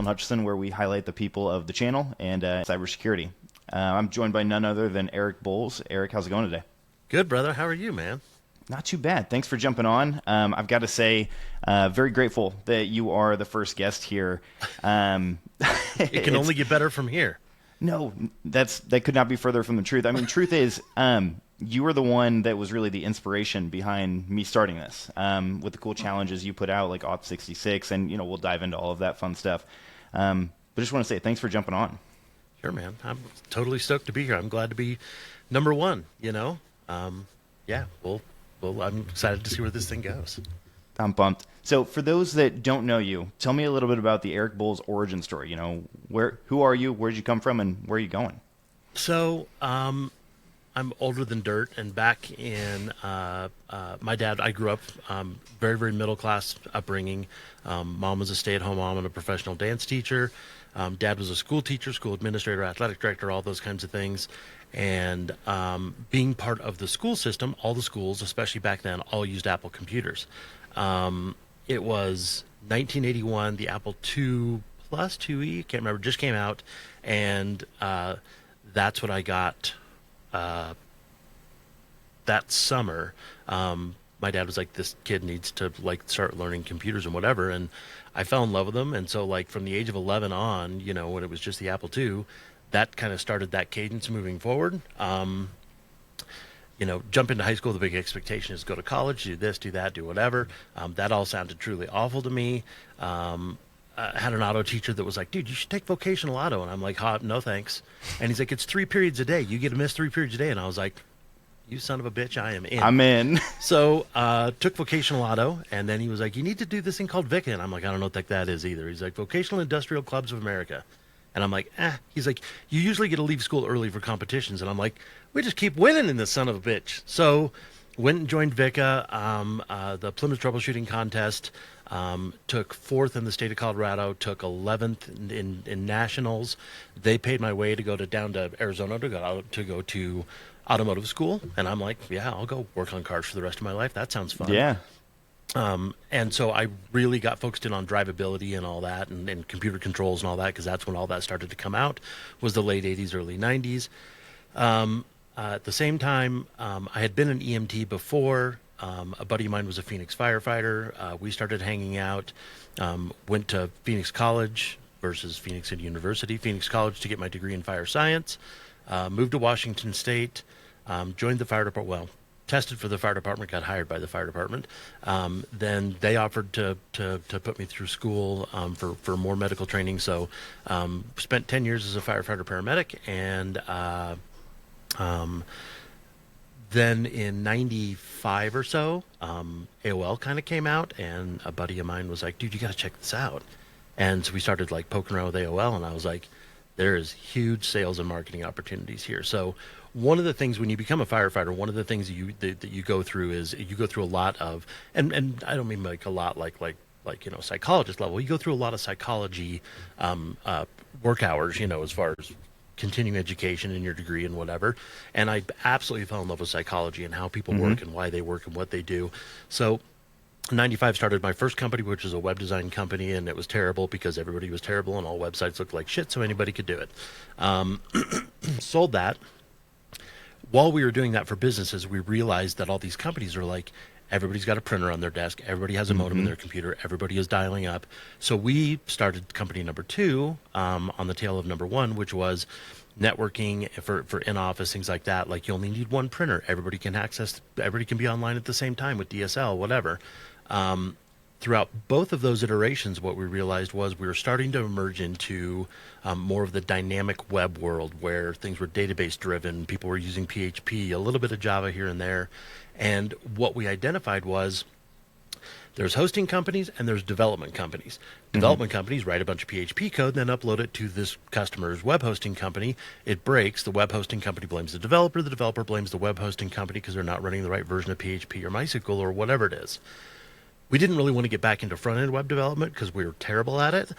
Hutchison, where we highlight the people of the channel and cybersecurity. I'm joined by none other than Erik Boles. Erik, how's it going today? Good, brother. How are you, man? Not too bad. Thanks for jumping on. I've got to say, very grateful that you are the first guest here. It can only get better from here. No, that could not be further from the truth. I mean, truth is, you were the one that was really the inspiration behind me starting this, with the cool challenges you put out, like Op66, and we'll dive into all of that fun stuff. But just want to say thanks for jumping on. Sure, man. I'm totally stoked to be here. I'm glad to be number one. Yeah. Well, I'm excited to see where this thing goes. I'm pumped. So for those that don't know you, tell me a little bit about the Erik Boles origin story. Who are you, where did you come from, and where are you going? So I'm older than dirt, and back in my dad, I grew up very, very middle-class upbringing. Mom was a stay-at-home mom and a professional dance teacher. Dad was a school teacher, school administrator, athletic director, all those kinds of things. And being part of the school system, all the schools, especially back then, all used Apple computers. It was 1981, the Apple II Plus, 2E, can't remember, just came out. And that's what I got that summer. My dad was like, this kid needs to start learning computers and whatever. And I fell in love with them. And so from the age of 11 on, when it was just the Apple II, that kind of started that cadence moving forward. Jump into high school, the big expectation is go to college, do this, do that, do whatever. That all sounded truly awful to me. I had an auto teacher that was like, dude, you should take vocational auto. And I'm like, no, thanks. And he's like, it's 3 periods a day. You get to miss 3 periods a day. And I was like, you son of a bitch, I am in. I'm in. So took vocational auto, and then he was like, you need to do this thing called VICA. And I'm like, I don't know what that is either. He's like, Vocational Industrial Clubs of America. And I'm like, He's like, you usually get to leave school early for competitions. And I'm like, we just keep winning in this son of a bitch. So went and joined VICA, the Plymouth Troubleshooting Contest, took 4th in the state of Colorado, took 11th in nationals. They paid my way to go down to Arizona to go to automotive school. And I'm like, yeah, I'll go work on cars for the rest of my life. That sounds fun. Yeah. And so I really got focused in on drivability and all that, and computer controls and all that, because that's when all that started to come out, was the late 80s, early 90s. At the same time, I had been an EMT before. A buddy of mine was a Phoenix firefighter. We started hanging out, went to Phoenix College versus Phoenix City University, Phoenix College to get my degree in fire science, moved to Washington State, joined the fire department, tested for the fire department, got hired by the fire department. Then they offered to put me through school for more medical training. So spent 10 years as a firefighter paramedic. And then in 95 or so, AOL kind of came out, and a buddy of mine was like, dude, you got to check this out. And so we started poking around with AOL, and I was like, there is huge sales and marketing opportunities here. So one of the things when you become a firefighter, one of the things that you go through is you go through a lot of, and I don't mean a lot like psychologist level. You go through a lot of psychology work hours, as far as continuing education in your degree and whatever. And I absolutely fell in love with psychology and how people work and why they work and what they do. So 95 started my first company, which is a web design company, and it was terrible because everybody was terrible and all websites looked like shit, so anybody could do it. Sold that. While we were doing that for businesses, we realized that all these companies are like, everybody's got a printer on their desk, everybody has a modem in their computer, everybody is dialing up. So we started company number 2 on the tail of number 1, which was networking for in-office, things like that. Like, you only need one printer. Everybody can be online at the same time with DSL, whatever. Throughout both of those iterations, what we realized was we were starting to emerge into more of the dynamic web world where things were database driven. People were using PHP, a little bit of Java here and there. And what we identified was there's hosting companies and there's development companies. Development companies write a bunch of PHP code and then upload it to this customer's web hosting company. It breaks. The web hosting company blames the developer. The developer blames the web hosting company because they're not running the right version of PHP or MySQL or whatever it is. We didn't really want to get back into front-end web development because we were terrible at it,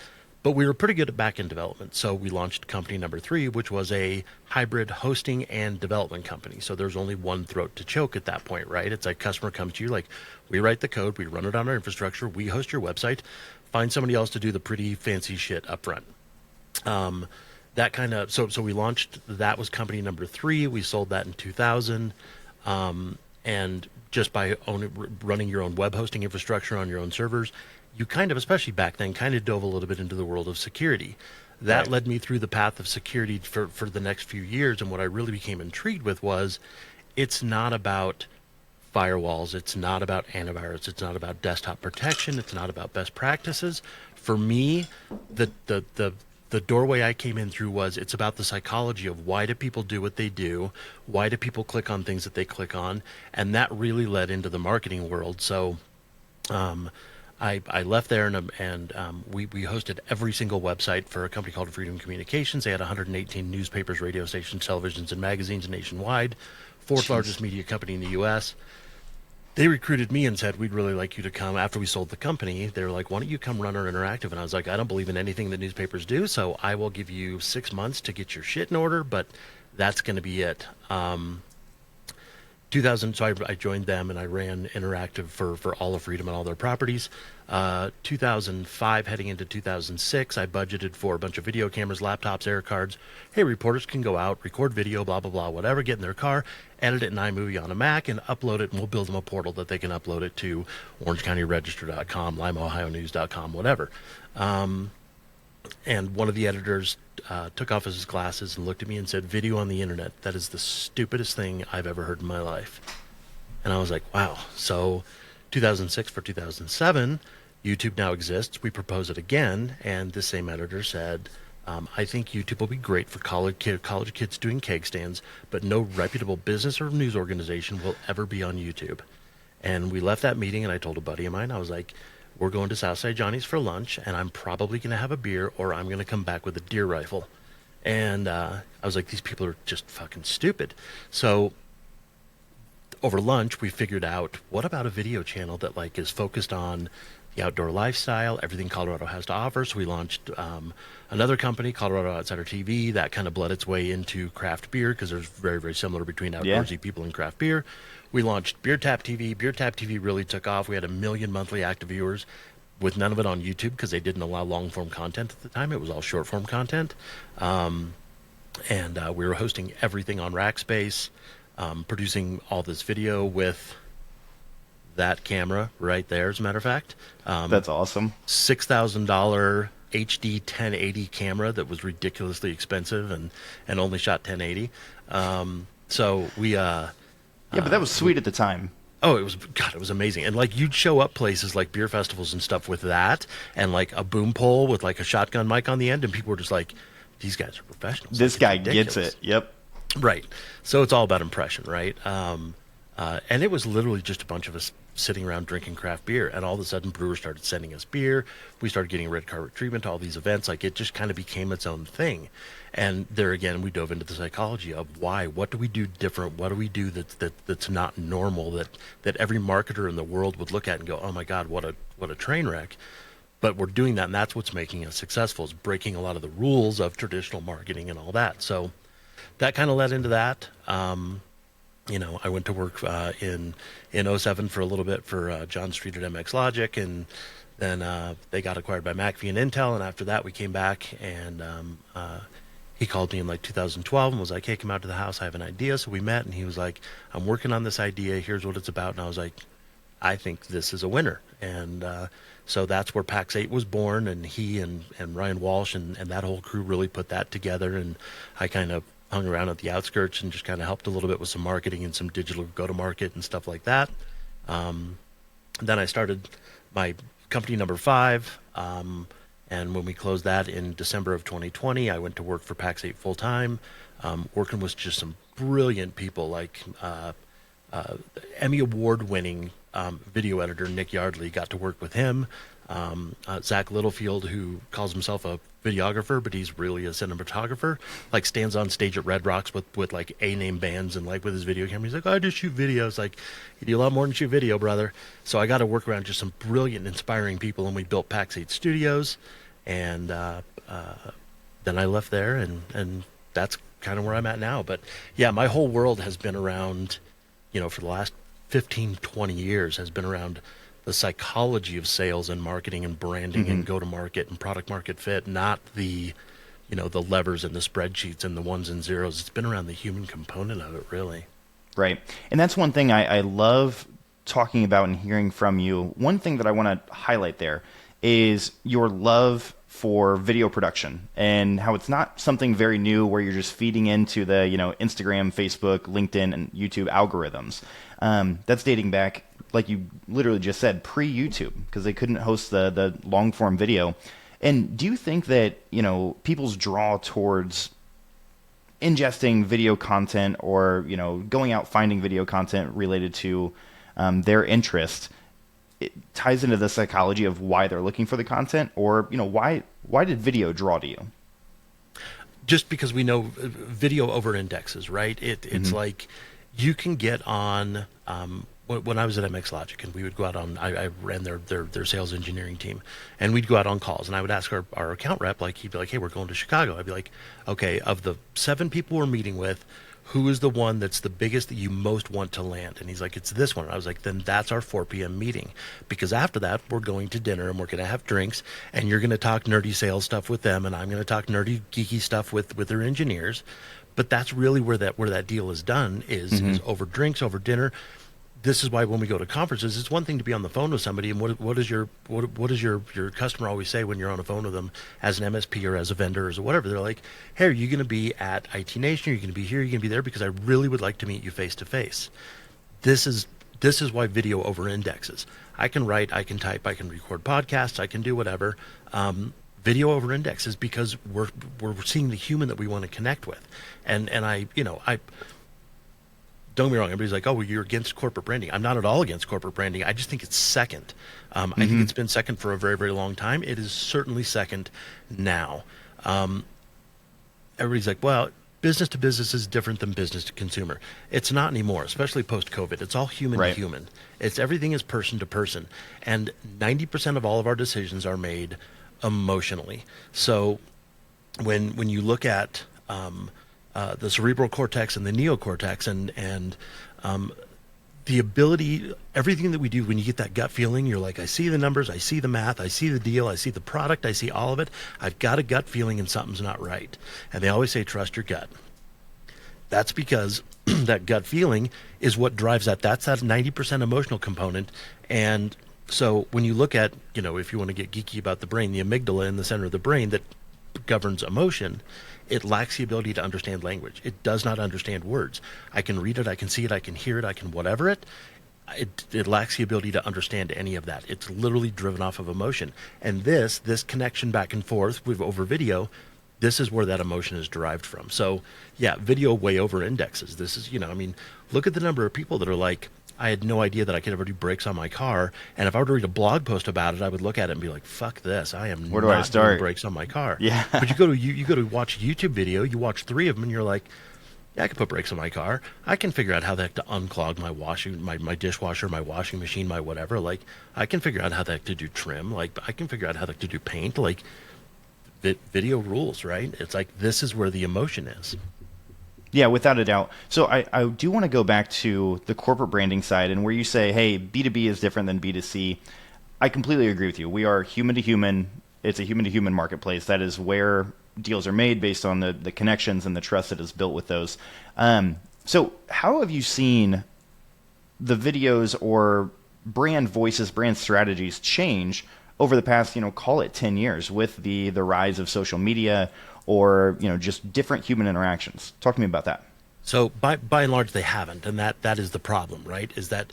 but we were pretty good at back-end development. So we launched company number 3, which was a hybrid hosting and development company. So there's only one throat to choke at that point, right? It's like customer comes to you like, we write the code, we run it on our infrastructure, we host your website. find somebody else to do the pretty fancy shit up front. That kind of, so we launched, that was company number 3. We sold that in 2000. And just by running your own web hosting infrastructure on your own servers, you kind of, especially back then, kind of dove a little bit into the world of security. That led me through the path of security for the next few years. And what I really became intrigued with was, it's not about firewalls, it's not about antivirus, it's not about desktop protection, it's not about best practices. For me, the doorway I came in through was, it's about the psychology of why do people do what they do, why do people click on things that they click on, and that really led into the marketing world. So I left there, and we hosted every single website for a company called Freedom Communications. They had 118 newspapers, radio stations, televisions, and magazines nationwide, fourth largest media company in the U.S. They recruited me and said, we'd really like you to come. After we sold the company, they were like, why don't you come run our interactive? And I was like, I don't believe in anything that newspapers do, so I will give you 6 months to get your shit in order, but that's going to be it. 2000, so I joined them and I ran interactive for all of Freedom and all their properties. 2005 heading into 2006, I budgeted for a bunch of video cameras, laptops, air cards. Hey, reporters can go out, record video, blah, blah, blah, whatever, get in their car, edit it in iMovie on a Mac, and upload it, and we'll build them a portal that they can upload it to OrangeCountyRegister.com, LimeOhioNews.com, whatever. And one of the editors took off his glasses and looked at me and said, video on the internet, that is the stupidest thing I've ever heard in my life. And I was like, wow. So 2006 for 2007, YouTube now exists. We propose it again. And the same editor said, I think YouTube will be great for college kids doing keg stands, but no reputable business or news organization will ever be on YouTube. And we left that meeting, and I told a buddy of mine, I was like, we're going to Southside Johnny's for lunch, and I'm probably going to have a beer, or I'm going to come back with a deer rifle. And I was like, these people are just fucking stupid. So over lunch, we figured out, what about a video channel that like is focused on the outdoor lifestyle, everything Colorado has to offer? So we launched another company, Colorado Outsider TV, that kind of bled its way into craft beer, because there's very, very similar between outdoorsy people and craft beer. We launched Beer Tap TV. Beer Tap TV really took off. We had 1 million monthly active viewers, with none of it on YouTube because they didn't allow long-form content at the time. It was all short-form content. And we were hosting everything on Rackspace, producing all this video with that camera right there, as a matter of fact. That's awesome. $6,000 HD 1080 camera that was ridiculously expensive and only shot 1080. So we... yeah, but that was sweet at the time. Oh, it was amazing. And like, you'd show up places like beer festivals and stuff with that, and like a boom pole with like a shotgun mic on the end, and people were just like, these guys are professionals. This guy gets it. Yep. Right. So it's all about impression, right? And it was literally just a bunch of us sitting around drinking craft beer, and all of a sudden brewers started sending us beer. We started getting red carpet treatment to all these events. Like, it just kind of became its own thing. And there again, we dove into the psychology of why. What do we do different? What do we do that's not normal, that every marketer in the world would look at and go, oh my God, what a train wreck. But we're doing that, and that's what's making us successful, is breaking a lot of the rules of traditional marketing and all that. So that kind of led into that. You know, I went to work in 07 for a little bit for John Street at MX Logic, and then they got acquired by McAfee and Intel, and after that we came back, and he called me in like 2012 and was like, hey, come out to the house, I have an idea. So we met, and he was like, I'm working on this idea, here's what it's about. And I was like, I think this is a winner. And so that's where Pax8 was born, and he and Ryan Walsh and that whole crew really put that together, and I kind of hung around at the outskirts and just kind of helped a little bit with some marketing and some digital go-to-market and stuff like that. Then I started my company number 5, and when we closed that in December of 2020, I went to work for Pax8 full-time, working with just some brilliant people, like Emmy Award-winning video editor Nick Yardley. Got to work with him. Zach Littlefield, who calls himself a videographer, but he's really a cinematographer, like stands on stage at Red Rocks with like A-name bands and like with his video camera. He's like, oh, I just shoot videos. Like, you do a lot more than shoot video, brother. So I got to work around just some brilliant, inspiring people, and we built Pax8 Studios, and then I left there, and that's kind of where I'm at now. But yeah, my whole world has been around, you know, for the last 15, 20 years has been around the psychology of sales and marketing and branding and go to market and product market fit, not the, the levers and the spreadsheets and the ones and zeros. It's been around the human component of it, really. Right. And that's one thing I love talking about and hearing from you. One thing that I want to highlight there is your love for video production and how it's not something very new where you're just feeding into the, Instagram, Facebook, LinkedIn, and YouTube algorithms. That's dating back, like you literally just said, pre-YouTube, because they couldn't host the long-form video. And do you think that, people's draw towards ingesting video content or, going out finding video content related to their interest, it ties into the psychology of why they're looking for the content, or why did video draw to you? Just because we know video over indexes, right? It's like you can get on. When I was at MX Logic and we would go out on, I ran their sales engineering team, and we'd go out on calls, and I would ask our account rep, like, he'd be like, hey, we're going to Chicago. I'd be like, okay, of the 7 people we're meeting with, who is the one that's the biggest that you most want to land? And he's like, it's this one. And I was like, then that's our 4 p.m. meeting, because after that, we're going to dinner and we're going to have drinks, and you're going to talk nerdy sales stuff with them, and I'm going to talk nerdy, geeky stuff with their engineers. But that's really where that deal is done, is over drinks, over dinner. This is why when we go to conferences, it's one thing to be on the phone with somebody, and what does your customer always say when you're on the phone with them as an MSP or as a vendor or whatever? They're like, hey, are you going to be at IT Nation? Are you going to be here? Are you going to be there? Because I really would like to meet you face to face. This is why video over indexes. I can write, I can type, I can record podcasts, I can do whatever. Video over indexes because we're seeing the human that we want to connect with, and I don't get me wrong. Everybody's like, oh, well, you're against corporate branding. I'm not at all against corporate branding. I just think it's second. I think it's been second for a very, very long time. It is certainly second now. Everybody's like, well, business to business is different than business to consumer. It's not anymore, especially post-COVID. It's all human to human. Everything is person to person. And 90% of all of our decisions are made emotionally. So when you look at the cerebral cortex and the neocortex and the ability, everything that we do, when you get that gut feeling, you're like, I see the numbers, I see the math, I see the deal, I see the product, I see all of it. I've got a gut feeling and something's not right. And they always say, trust your gut. That's because that gut feeling is what drives that. That's that 90% emotional component. And so when you look at, if you want to get geeky about the brain, the amygdala in the center of the brain that governs emotion, it lacks the ability to understand language. It does not understand words. I can read it, I can see it, I can hear it, I can whatever it. It lacks the ability to understand any of that. It's literally driven off of emotion. And this connection back and forth over video, this is where that emotion is derived from. So yeah, video way over indexes. This is, look at the number of people that are like, I had no idea that I could ever do brakes on my car. And if I were to read a blog post about it, I would look at it and be like, fuck this. I am not doing brakes on my car. Yeah. But you go to watch a YouTube video, you watch 3 of them, and you're like, yeah, I can put brakes on my car. I can figure out how the heck to unclog my dishwasher, my washing machine, my whatever. Like, I can figure out how the heck to do trim. Like, I can figure out how the heck to do paint. Like, video rules, right? It's like, this is where the emotion is. Yeah, without a doubt. So I do want to go back to the corporate branding side, and where you say, hey, B2B is different than B2C. I completely agree with you. We are human to human. It's a human to human marketplace. That is where deals are made based on the connections and the trust that is built with those. So how have you seen the videos or brand voices, brand strategies change over the past, call it 10 years with the rise of social media, or just different human interactions? Talk to me about that. So by and large, they haven't, and that is the problem, right? Is that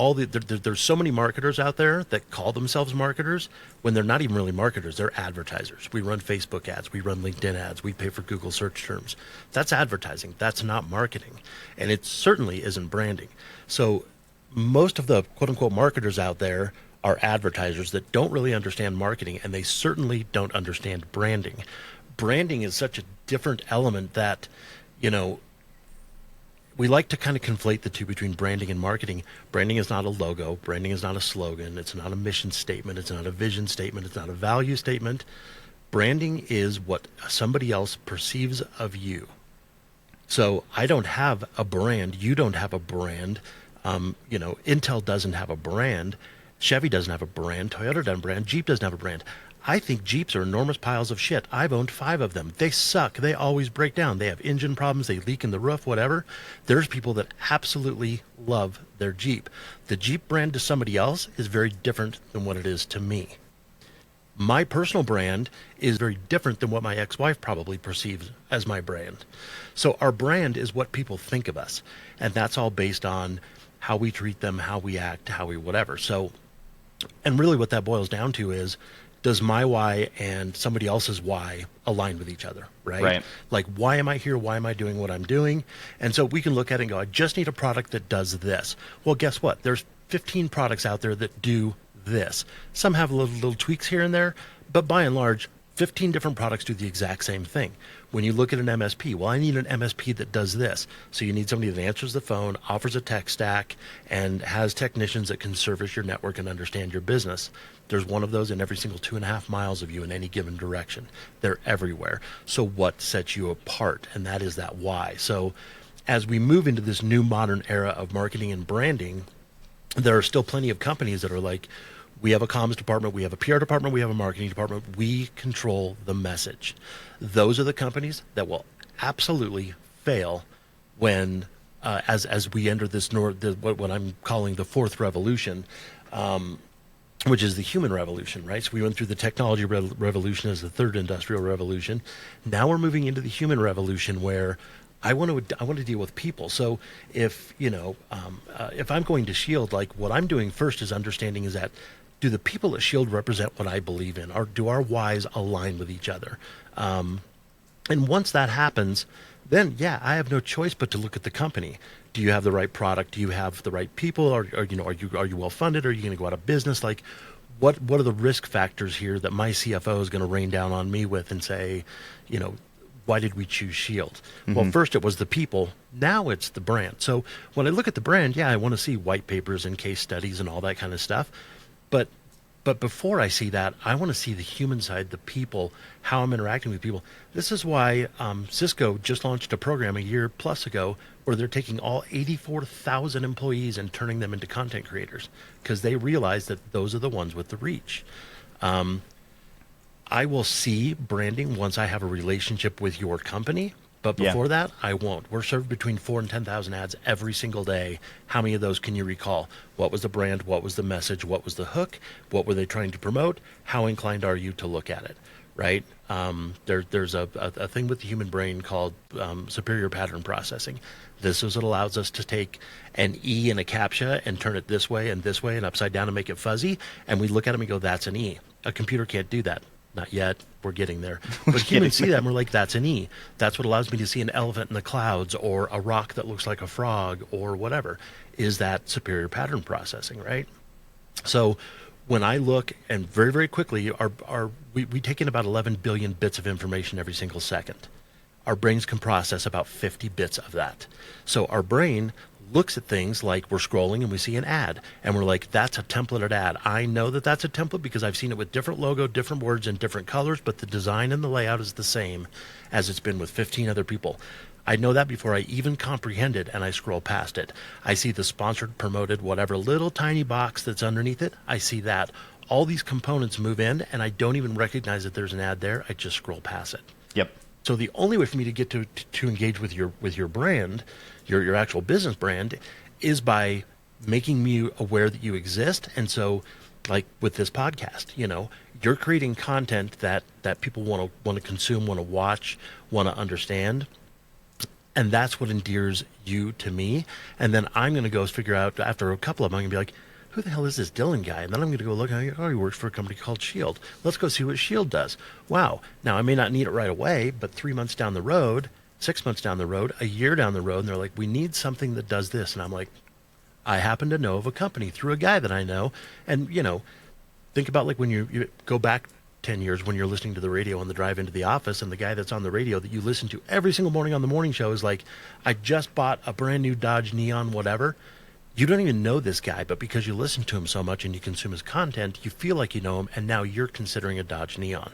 there's so many marketers out there that call themselves marketers when they're not even really marketers. They're advertisers. We run Facebook ads, we run LinkedIn ads, we pay for Google search terms. That's advertising. That's not marketing, and it certainly isn't branding. So most of the quote unquote marketers out there are advertisers that don't really understand marketing, and they certainly don't understand branding. Branding is such a different element that, we like to kind of conflate the two between branding and marketing. Branding is not a logo. Branding is not a slogan. It's not a mission statement. It's not a vision statement. It's not a value statement. Branding is what somebody else perceives of you. So I don't have a brand. You don't have a brand. Intel doesn't have a brand, Chevy doesn't have a brand, Toyota doesn't have a brand, Jeep doesn't have a brand. I think Jeeps are enormous piles of shit. I've owned 5 of them. They suck. They always break down. They have engine problems. They leak in the roof, whatever. There's people that absolutely love their Jeep. The Jeep brand to somebody else is very different than what it is to me. My personal brand is very different than what my ex-wife probably perceives as my brand. So our brand is what people think of us. And that's all based on how we treat them, how we act, how we whatever. So, and really what that boils down to is, does my why and somebody else's why align with each other, right? Right. Like, why am I here? Why am I doing what I'm doing? And so we can look at it and go, I just need a product that does this. Well, guess what? There's 15 products out there that do this. Some have little tweaks here and there, but by and large, 15 different products do the exact same thing. When you look at an MSP, well, I need an MSP that does this. So you need somebody that answers the phone, offers a tech stack, and has technicians that can service your network and understand your business. There's one of those in every single 2.5 miles of you in any given direction. They're everywhere. So what sets you apart? And that is that why. So as we move into this new modern era of marketing and branding, there are still plenty of companies that are like, we have a comms department, we have a PR department, we have a marketing department. We control the message. Those are the companies that will absolutely fail when, as we enter this what I'm calling the fourth revolution, which is the human revolution, right? So we went through the technology revolution as the third industrial revolution. Now we're moving into the human revolution where I want to deal with people. So if I'm going to Shield, like what I'm doing first is understanding is that, do the people at Shield represent what I believe in? Or do our whys align with each other? And once that happens, then yeah, I have no choice but to look at the company. Do you have the right product? Do you have the right people? Or are you well funded? Are you going to go out of business? Like, what are the risk factors here that my CFO is going to rain down on me with and say, why did we choose Shield? Mm-hmm. Well, first it was the people. Now it's the brand. So when I look at the brand, yeah, I want to see white papers and case studies and all that kind of stuff. But before I see that, I want to see the human side, the people, how I'm interacting with people. This is why Cisco just launched a program a year plus ago where they're taking all 84,000 employees and turning them into content creators because they realize that those are the ones with the reach. I will see branding once I have a relationship with your company. But before that, I won't. We're served between 4,000 and 10,000 ads every single day. How many of those can you recall? What was the brand? What was the message? What was the hook? What were they trying to promote? How inclined are you to look at it? Right? There's a thing with the human brain called superior pattern processing. This is what allows us to take an E in a CAPTCHA and turn it this way and upside down and make it fuzzy. And we look at it and we go, that's an E. A computer can't do that. Not yet. We're getting there. But humans see that and we're like, that's an E. That's what allows me to see an elephant in the clouds or a rock that looks like a frog or whatever. Is that superior pattern processing, right? So when I look, and very, very quickly, we take in about 11 billion bits of information every single second. Our brains can process about 50 bits of that. So our brain looks at things like we're scrolling and we see an ad and we're like, that's a templated ad. I know that that's a template because I've seen it with different logo, different words, and different colors, but the design and the layout is the same as it's been with 15 other people. I know that before I even comprehend it and I scroll past it. I see the sponsored, promoted, whatever little tiny box that's underneath it. I see that. All these components move in and I don't even recognize that there's an ad there. I just scroll past it. Yep. So the only way for me to get to engage with your brand, your actual business brand, is by making me aware that you exist. And so, like with this podcast, you're creating content that people want to consume, want to watch, want to understand, and that's what endears you to me. And then I'm going to go figure out after a couple of them, I'm going to be like, who the hell is this Dylan guy? And then I'm going to go look and he works for a company called Shield. Let's go see what Shield does. Wow. Now, I may not need it right away, but 3 months down the road, 6 months down the road, a year down the road, and they're like, we need something that does this. And I'm like, I happen to know of a company through a guy that I know. And, think about like when you go back 10 years when you're listening to the radio on the drive into the office and the guy that's on the radio that you listen to every single morning on the morning show is like, I just bought a brand new Dodge Neon, whatever. You don't even know this guy, but because you listen to him so much and you consume his content, you feel like you know him, and now you're considering a Dodge Neon.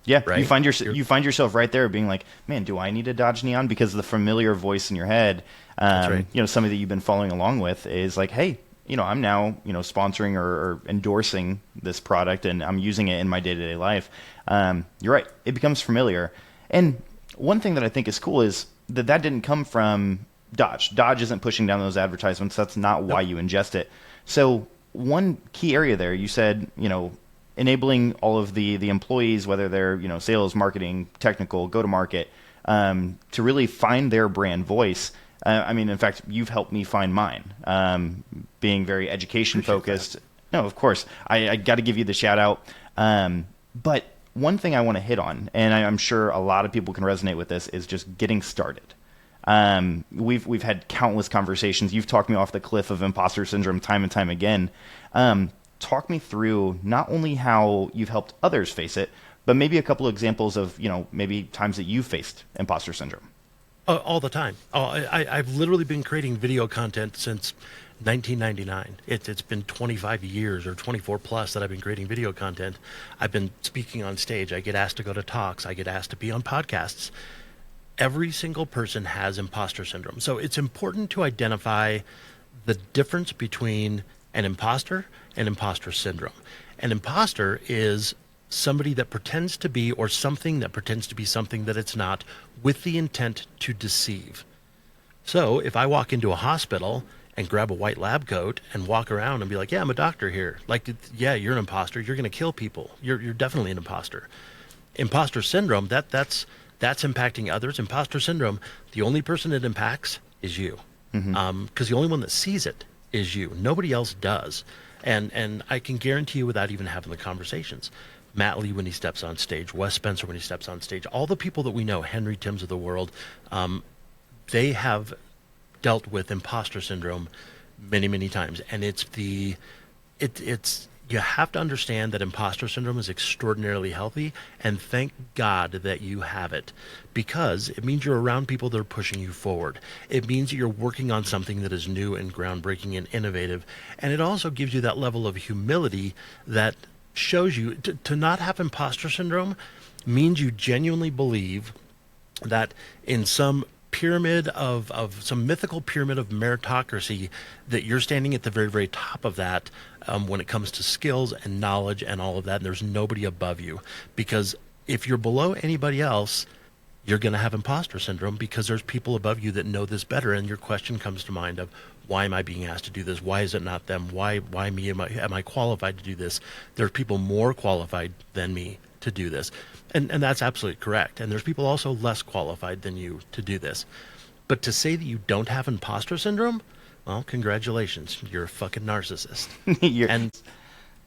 Yeah, right? you find yourself right there being like, man, do I need to dodge neon? Because the familiar voice in your head, That's right. somebody that you've been following along with is like, hey, I'm now, sponsoring or endorsing this product and I'm using it in my day-to-day life. You're right. It becomes familiar. And one thing that I think is cool is that didn't come from Dodge. Dodge isn't pushing down those advertisements. That's not why you ingest it. So one key area there, you said, enabling all of the employees, whether they're, sales, marketing, technical, go-to-market, to really find their brand voice. In fact, you've helped me find mine, being very education focused. No, of course, I got to give you the shout out. But one thing I want to hit on, and I'm sure a lot of people can resonate with this, is just getting started. We've had countless conversations. You've talked me off the cliff of imposter syndrome time and time again. Talk me through not only how you've helped others face it, but maybe a couple of examples of, maybe times that you've faced imposter syndrome. All the time. I've literally been creating video content since 1999. It's been 25 years or 24 plus that I've been creating video content. I've been speaking on stage. I get asked to go to talks. I get asked to be on podcasts. Every single person has imposter syndrome. So it's important to identify the difference between an imposter and imposter syndrome. An imposter is somebody that pretends to be, or something that pretends to be something that it's not, with the intent to deceive. So if I walk into a hospital and grab a white lab coat and walk around and be like, yeah, I'm a doctor here. Like, yeah, you're an imposter. You're going to kill people. You're definitely an imposter. Imposter syndrome, that's impacting others. Imposter syndrome, the only person it impacts is you. Because the only one that sees it is you. Nobody else does. And I can guarantee you, without even having the conversations, Matt Lee when he steps on stage, Wes Spencer when he steps on stage, all the people that we know, Henry Tims of the world, they have dealt with imposter syndrome many, many times. And it's you have to understand that imposter syndrome is extraordinarily healthy, and thank God that you have it, because it means you're around people that are pushing you forward. It means that you're working on something that is new and groundbreaking and innovative, and it also gives you that level of humility that shows you to not have imposter syndrome means you genuinely believe that in some pyramid of some mythical pyramid of meritocracy, that you're standing at the very, very top of that when it comes to skills and knowledge and all of that, and there's nobody above you. Because if you're below anybody else, you're going to have imposter syndrome, because there's people above you that know this better, and your question comes to mind of, why am I being asked to do this? Why is it not them? Why me? Am I qualified to do this? There's people more qualified than me to do this. And that's absolutely correct. And there's people also less qualified than you to do this. But to say that you don't have imposter syndrome, well, congratulations. You're a fucking narcissist. And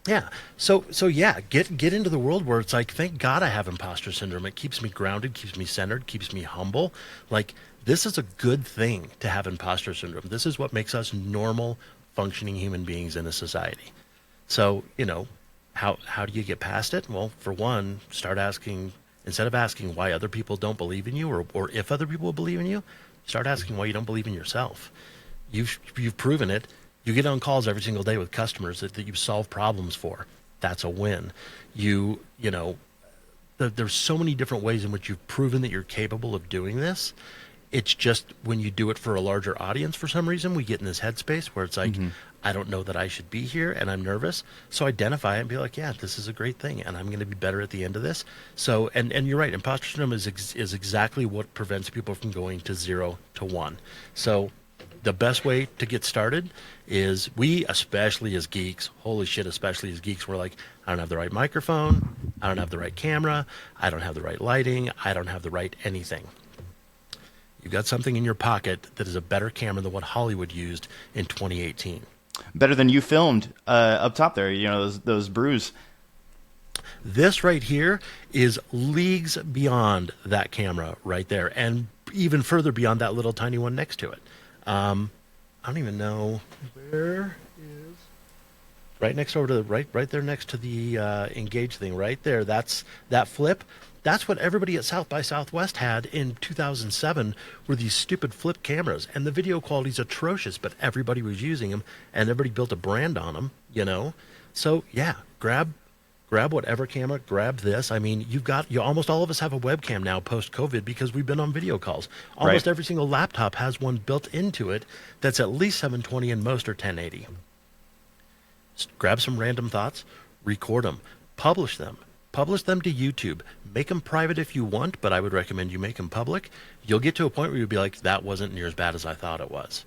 yeah. So yeah, get into the world where it's like, thank God I have imposter syndrome. It keeps me grounded, keeps me centered, keeps me humble. Like, this is a good thing to have imposter syndrome. This is what makes us normal, functioning human beings in a society. So, how do you get past it? Well, for one, start asking, instead of asking why other people don't believe in you, or if other people believe in you, start asking why you don't believe in yourself. You've proven it. You get on calls every single day with customers that you solve problems for. That's a win. There's so many different ways in which you've proven that you're capable of doing this. It's just when you do it for a larger audience, for some reason, we get in this headspace where it's like, I don't know that I should be here and I'm nervous. So identify it and be like, yeah, this is a great thing and I'm going to be better at the end of this. So, and you're right, imposter syndrome is exactly what prevents people from going to 0 to 1. So the best way to get started is, we, especially as geeks, holy shit, especially as geeks, we're like, I don't have the right microphone, I don't have the right camera, I don't have the right lighting, I don't have the right anything. You've got something in your pocket that is a better camera than what Hollywood used in 2018. Better than you filmed up top there, those brews. This right here is leagues beyond that camera right there, and even further beyond that little tiny one next to it. I don't even know where is right next over to right there next to the Engage thing right there. That's that flip. That's what everybody at South by Southwest had in 2007, were these stupid flip cameras, and the video quality is atrocious, but everybody was using them and everybody built a brand on them, So yeah, grab grab whatever camera, grab this. I mean, almost all of us have a webcam now post-COVID because we've been on video calls. Almost Right. every single laptop has one built into it that's at least 720 and most are 1080. Just grab some random thoughts, record them, publish them. Publish them to YouTube. Make them private if you want, but I would recommend you make them public. You'll get to a point where you'll be like, that wasn't near as bad as I thought it was.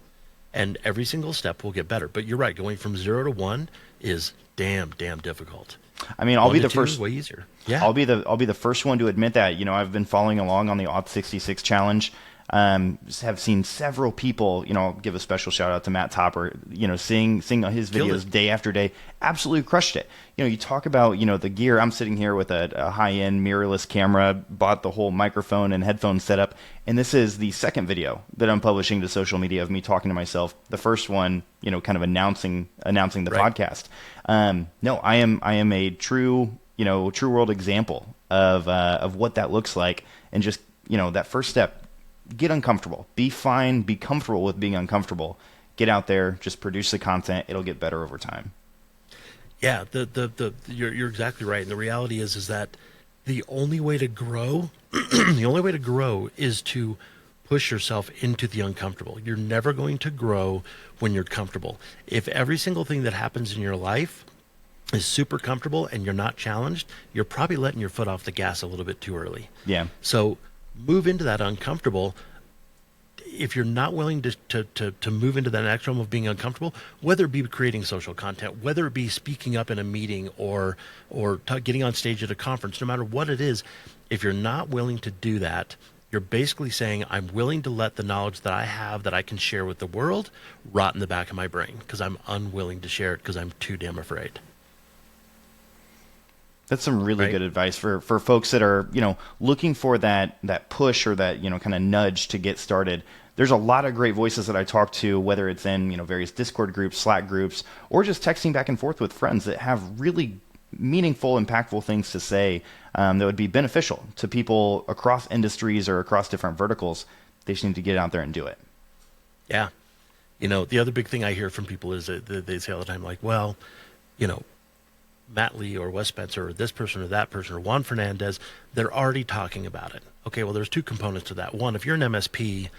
And every single step will get better. But you're right, going from 0 to 1 is damn difficult. I mean, I'll 1 be to the 2 is first. way easier. Yeah. I'll be the first one to admit that. You know, I've been following along on the Op66 challenge. Have seen several people. You know, I'll give a special shout out to Matt Topper. You know, seeing his videos day after day, absolutely crushed it. You know, you talk about, you know, the gear. I'm sitting here with a high-end mirrorless camera, bought the whole microphone and headphone setup, and this is the second video that I'm publishing to social media of me talking to myself. The first one, you know, kind of announcing the podcast. No, I am a true world example of what that looks like, and just, you know, that first step. Get uncomfortable. Be fine. Be comfortable with being uncomfortable. Get out there. Just produce the content. It'll get better over time. Yeah, you're exactly right. And the reality is that the only way to grow, is to push yourself into the uncomfortable. You're never going to grow when you're comfortable. If every single thing that happens in your life is super comfortable and you're not challenged, you're probably letting your foot off the gas a little bit too early. Yeah. So move into that uncomfortable. If you're not willing to move into that next realm of being uncomfortable, whether it be creating social content, whether it be speaking up in a meeting or getting on stage at a conference, no matter what it is, if you're not willing to do that, you're basically saying, I'm willing to let the knowledge that I have that I can share with the world rot in the back of my brain because I'm unwilling to share it because I'm too damn afraid. That's some really good advice for folks that are, you know, looking for that push or that, you know, kind of nudge to get started. There's a lot of great voices that I talk to, whether it's in, you know, various Discord groups, Slack groups, or just texting back and forth with friends that have really meaningful, impactful things to say that would be beneficial to people across industries or across different verticals. They just need to get out there and do it. Yeah. You know, the other big thing I hear from people is that they say all the time, like, well, you know, Matt Lee or Wes Spencer or this person or that person or Juan Fernandez, they're already talking about it. Okay, well, there's two components to that. One, if you're an MSP,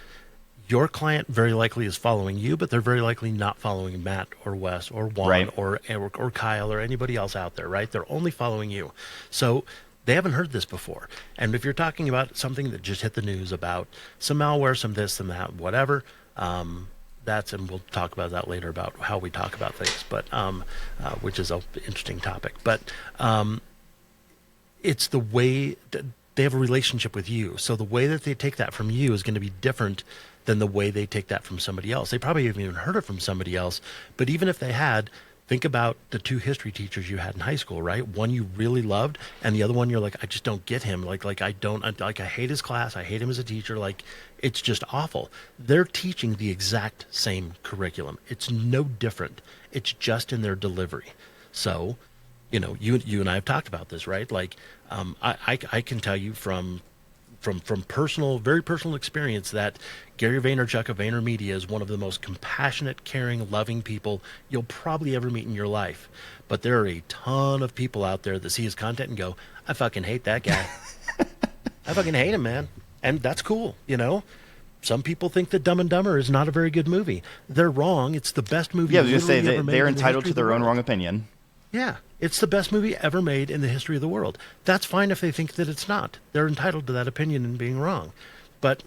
your client very likely is following you, but they're very likely not following Matt or Wes or Juan or Kyle or anybody else out there, right? They're only following you. So they haven't heard this before. And if you're talking about something that just hit the news about some malware, some this, some that, whatever, and we'll talk about that later about how we talk about things, but which is an interesting topic. But it's the way that they have a relationship with you. So the way that they take that from you is going to be different than the way they take that from somebody else. They probably haven't even heard it from somebody else. But even if they had, think about the two history teachers you had in high school, right? One you really loved, and the other one you're like, I just don't get him. I hate his class. I hate him as a teacher. Like, it's just awful. They're teaching the exact same curriculum. It's no different. It's just in their delivery. So, you know, you and I have talked about this, right? Like, I can tell you from very personal experience that Gary Vaynerchuk of VaynerMedia is one of the most compassionate, caring, loving people you'll probably ever meet in your life. But there are a ton of people out there that see his content and go, I fucking hate that guy. I fucking hate him, man. And that's cool, you know? Some people think that Dumb and Dumber is not a very good movie. They're wrong. It's the best movie Yeah, I was going to say ever made they're in the entitled history to their of the own world. wrong opinion. Yeah, it's the best movie ever made in the history of the world. That's fine if they think that it's not. They're entitled to that opinion and being wrong. But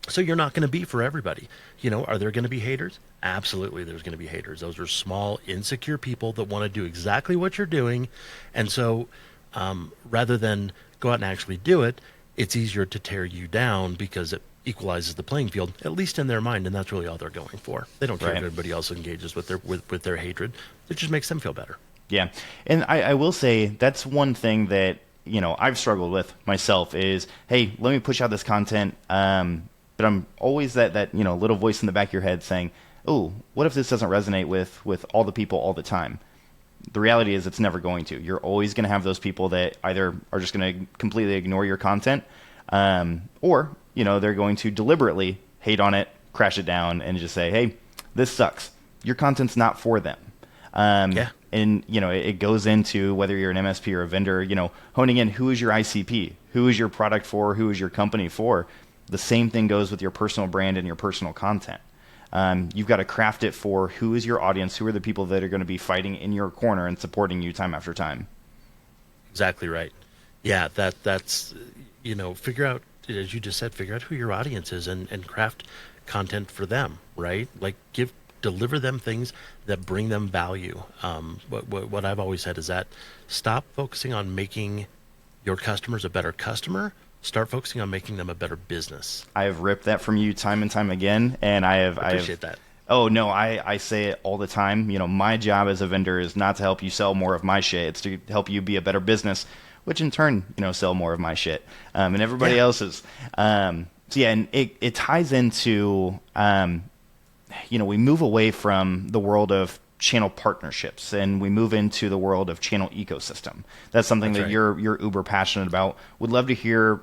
so you're not going to be for everybody. You know, are there going to be haters? Absolutely, there's going to be haters. Those are small, insecure people that want to do exactly what you're doing. And so rather than go out and actually do it, it's easier to tear you down because it equalizes the playing field, at least in their mind, and that's really all they're going for. They don't care if everybody else engages with their hatred. It just makes them feel better. Yeah, and I will say that's one thing that, you know, I've struggled with myself is, hey, let me push out this content, but I'm always that you know, little voice in the back of your head saying, oh, what if this doesn't resonate with all the people all the time? The reality is it's never going to. You're always going to have those people that either are just going to completely ignore your content, or, you know, they're going to deliberately hate on it, crash it down, and just say, hey, this sucks. Your content's not for them. Yeah. And, it goes into whether you're an MSP or a vendor, honing in who is your ICP, who is your product for, who is your company for. The same thing goes with your personal brand and your personal content. You've got to craft it for who is your audience, who are the people that are going to be fighting in your corner and supporting you time after time. Exactly right. Yeah, that's figure out, as you just said, figure out who your audience is and craft content for them, right? Like deliver them things that bring them value. What I've always said is that stop focusing on making your customers a better customer. Start focusing on making them a better business. I have ripped that from you time and time again, and I appreciate that. Oh, no, I say it all the time. My job as a vendor is not to help you sell more of my shit. It's to help you be a better business, which in turn, sell more of my shit and everybody else's. So yeah, and it ties into, we move away from the world of channel partnerships and we move into the world of channel ecosystem. That's something that you're uber passionate about. Would love to hear,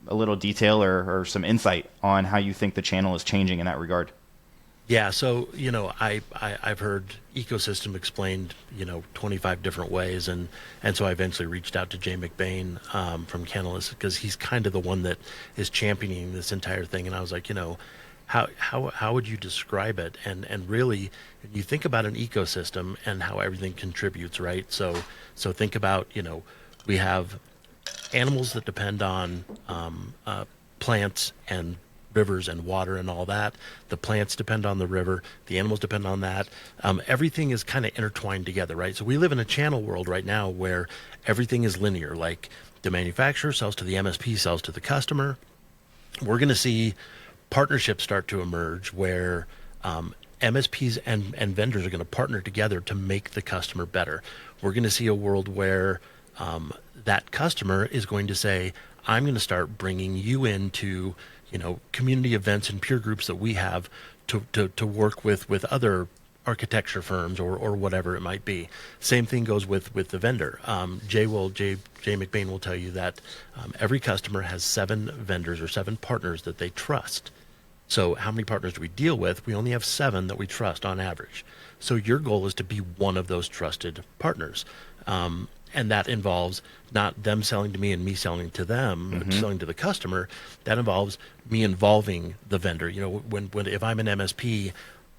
a little detail or some insight on how you think the channel is changing in that regard. Yeah, so I've heard ecosystem explained 25 different ways, and so I eventually reached out to Jay McBain from Canalys because he's kind of the one that is championing this entire thing, and I was like, how would you describe it? And really, you think about an ecosystem and how everything contributes, right? So think about we have animals that depend on plants and rivers and water and all that. The plants depend on the river. The animals depend on that. Everything is kind of intertwined together, right? So we live in a channel world right now where everything is linear. Like the manufacturer sells to the MSP, sells to the customer. We're going to see partnerships start to emerge where MSPs and vendors are going to partner together to make the customer better. We're going to see a world where that customer is going to say, I'm going to start bringing you into community events and peer groups that we have to work with other architecture firms or whatever it might be. Same thing goes with the vendor. Jay McBain will tell you that every customer has 7 vendors or 7 partners that they trust. So how many partners do we deal with? We only have 7 that we trust on average. So your goal is to be one of those trusted partners. And that involves not them selling to me and me selling to them, selling to the customer. That involves me involving the vendor. When if I'm an MSP,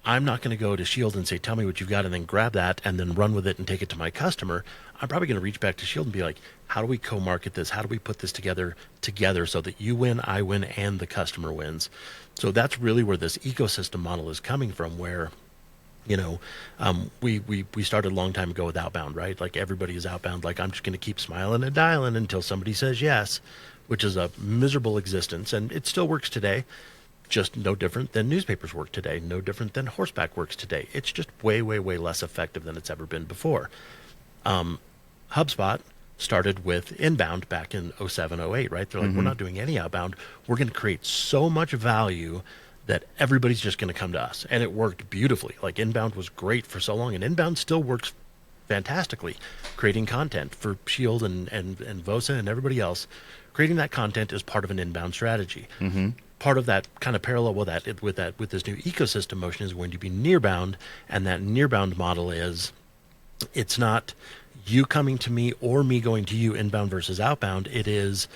I'm not going to go to Shield and say, tell me what you've got, and then grab that and then run with it and take it to my customer. I'm probably going to reach back to Shield and be like, how do we co-market this? How do we put this together so that you win, I win, and the customer wins? So that's really where this ecosystem model is coming from, where we started a long time ago with outbound, right? Like everybody is outbound. Like I'm just going to keep smiling and dialing until somebody says yes, which is a miserable existence. And it still works today, just no different than newspapers work today, no different than horseback works today. It's just way, way, way less effective than it's ever been before. HubSpot started with inbound back in 07, 08, right? They're like, we're not doing any outbound. We're going to create so much value that everybody's just going to come to us. And it worked beautifully. Like inbound was great for so long, and inbound still works fantastically. Creating content for Shield and Vosa and everybody else, creating that content is part of an inbound strategy. Part of that kind of parallel with this new ecosystem motion is going to be nearbound, and that nearbound model is, it's not you coming to me or me going to you, inbound versus outbound. It is,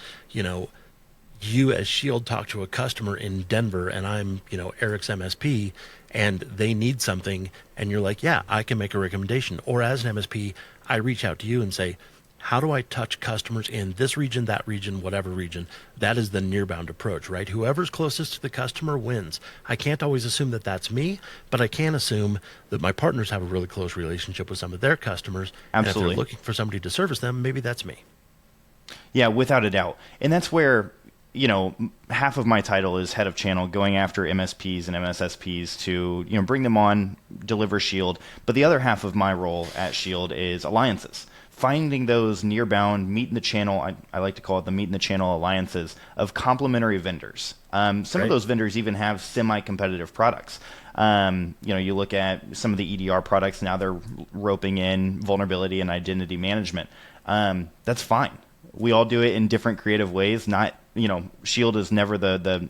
you as Shield talk to a customer in Denver, and I'm, Erik's MSP, and they need something, and you're like, yeah, I can make a recommendation. Or as an MSP, I reach out to you and say, how do I touch customers in this region, that region, whatever region? That is the nearbound approach, right? Whoever's closest to the customer wins. I can't always assume that that's me, but I can assume that my partners have a really close relationship with some of their customers. Absolutely. And if they're looking for somebody to service them, maybe that's me. Yeah, without a doubt. And that's where, half of my title is head of channel, going after MSPs and MSSPs to, bring them on, deliver Shield. But the other half of my role at Shield is alliances. Finding those nearbound, meet in the channel, I like to call it the meet in the channel alliances of complementary vendors. Some of those vendors even have semi-competitive products. You look at some of the EDR products, now they're roping in vulnerability and identity management. That's fine. We all do it in different creative ways. Not, Shield is never the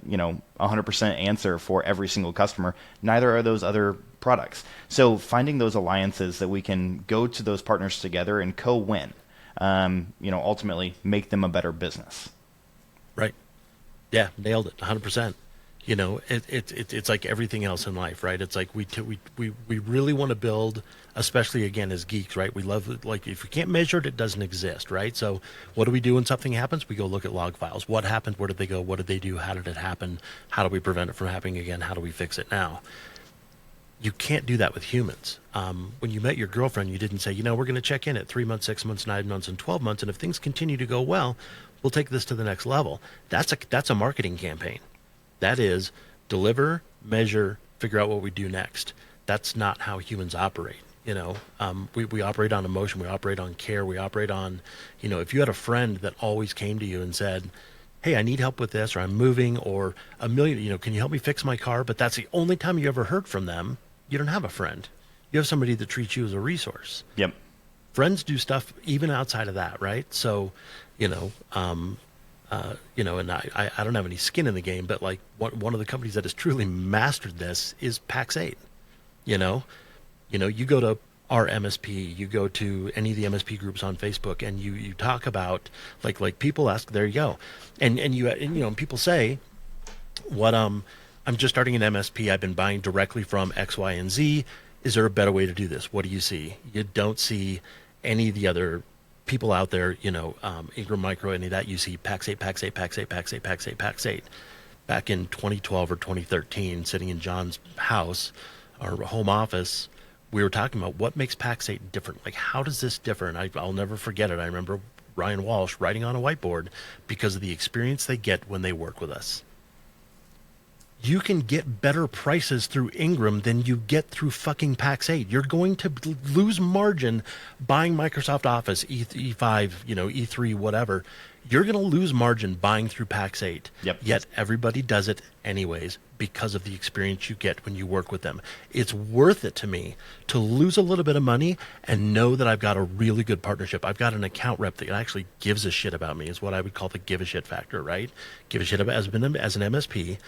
100% answer for every single customer. Neither are those other products. So finding those alliances that we can go to those partners together and co-win, ultimately make them a better business. Right. Yeah, nailed it, 100%. It's like everything else in life, right? It's like we really want to build, especially again as geeks, right? We love, like, if we can't measure it, it doesn't exist, right? So what do we do when something happens? We go look at log files. What happened? Where did they go? What did they do? How did it happen? How do we prevent it from happening again? How do we fix it now? You can't do that with humans. When you met your girlfriend, you didn't say, we're going to check in at 3 months, 6 months, 9 months, and 12 months, and if things continue to go well, we'll take this to the next level. That's a marketing campaign. That is deliver, measure, figure out what we do next. That's not how humans operate. We operate on emotion. We operate on care. We operate on, if you had a friend that always came to you and said, hey, I need help with this, or I'm moving, or a million, can you help me fix my car? But that's the only time you ever heard from them. You don't have a friend. You have somebody that treats you as a resource. Yep. Friends do stuff even outside of that, right? So, and I don't have any skin in the game, but like one of the companies that has truly mastered this is Pax8. You go to our MSP, you go to any of the MSP groups on Facebook, and you talk about like people ask, there you go, and people say, what I'm just starting an MSP. I've been buying directly from X, Y, and Z. Is there a better way to do this? What do you see? You don't see any of the other people out there, Ingram Micro, any of that. You see Pax8, Pax8, Pax8, Pax8, Pax8, Pax8. Back in 2012 or 2013, sitting in John's house, our home office, we were talking about what makes Pax8 different. Like, how does this differ? And I'll never forget it. I remember Ryan Walsh writing on a whiteboard because of the experience they get when they work with us. You can get better prices through Ingram than you get through fucking Pax8. You're going to lose margin buying Microsoft Office, E5, E3, whatever. You're going to lose margin buying through Pax8. Yep. Yet everybody does it anyways because of the experience you get when you work with them. It's worth it to me to lose a little bit of money and know that I've got a really good partnership. I've got an account rep that actually gives a shit about me, is what I would call the give a shit factor, right? Give a shit about as an MSP.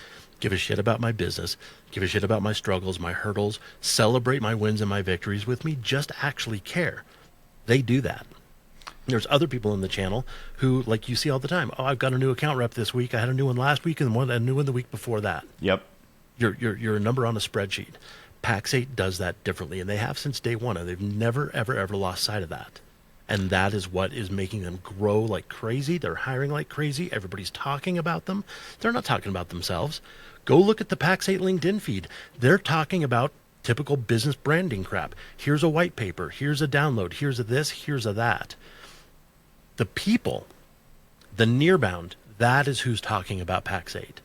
Give a shit about my business, give a shit about my struggles, my hurdles, celebrate my wins and my victories with me, just actually care. They do that. There's other people in the channel who, like you see all the time, I've got a new account rep this week, I had a new one last week, and a new one the week before that. Yep. You're a number on a spreadsheet. Pax8 does that differently, and they have since day one, and they've never, ever, ever lost sight of that. And that is what is making them grow like crazy. They're hiring like crazy. Everybody's talking about them. They're not talking about themselves. Go look at the Pax8 LinkedIn feed. They're talking about typical business branding crap. Here's a white paper. Here's a download. Here's a this. Here's a that. The people, the nearbound, that is who's talking about Pax8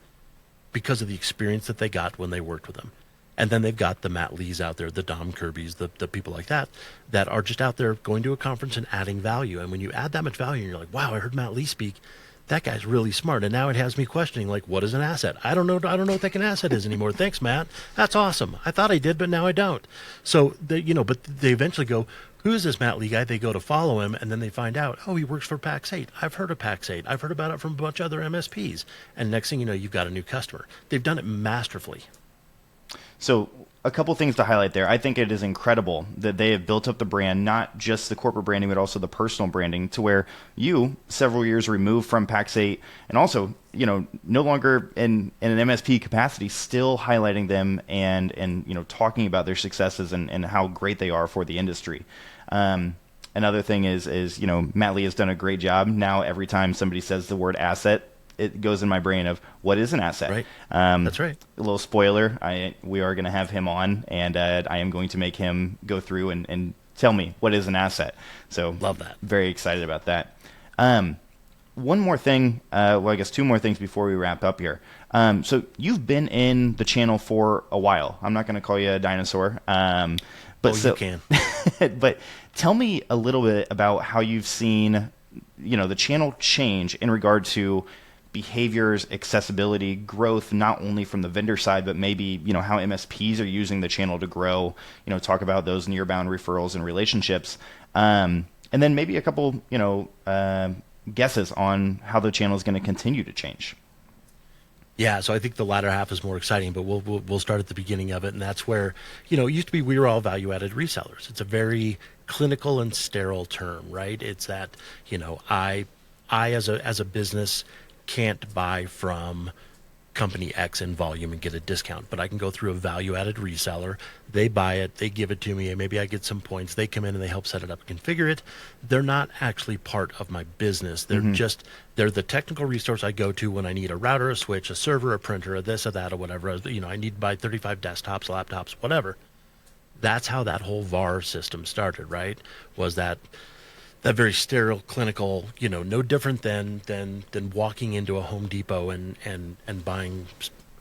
because of the experience that they got when they worked with them. And then they've got the Matt Lees out there, the Dom Kirbys, the people like that are just out there going to a conference and adding value. And when you add that much value and you're like, wow, I heard Matt Lee speak, that guy's really smart. And now it has me questioning, like, what is an asset? I don't know what that an asset is anymore. Thanks, Matt. That's awesome. I thought I did, but now I don't. So, but they eventually go, who is this Matt Lee guy? They go to follow him, and then they find out, oh, he works for Pax8. I've heard of Pax8. I've heard about it from a bunch of other MSPs. And next thing you know, you've got a new customer. They've done it masterfully. So a couple things to highlight there. I think it is incredible that they have built up the brand, not just the corporate branding, but also the personal branding, to where you, several years removed from Pax8, and also, no longer in an MSP capacity, still highlighting them and talking about their successes and how great they are for the industry. Another thing is Matt Lee has done a great job. Now every time somebody says the word asset, it goes in my brain of what is an asset. Right. That's right. A little spoiler, we are going to have him on, and I am going to make him go through and tell me what is an asset. So love that. Very excited about that. One more thing, I guess two more things before we wrap up here. So you've been in the channel for a while. I'm not going to call you a dinosaur. You can. But tell me a little bit about how you've seen, the channel change in regard to behaviors, accessibility, growth, not only from the vendor side, but maybe, how MSPs are using the channel to grow, talk about those nearbound referrals and relationships. And then maybe a couple, guesses on how the channel is going to continue to change. Yeah, so I think the latter half is more exciting, but we'll start at the beginning of it, and that's where, it used to be we were all value-added resellers. It's a very clinical and sterile term, right? It's that, I as a business can't buy from company X in volume and get a discount, but I can go through a value-added reseller. They buy it, they give it to me, and maybe I get some points. They come in and they help set it up and configure it. They're not actually part of my business. They're they're the technical resource I go to when I need a router, a switch, a server, a printer, a this, or that, or whatever. I need to buy 35 desktops, laptops, whatever. That's how that whole VAR system started, right? Was that very sterile, clinical, no different than walking into a Home Depot and buying,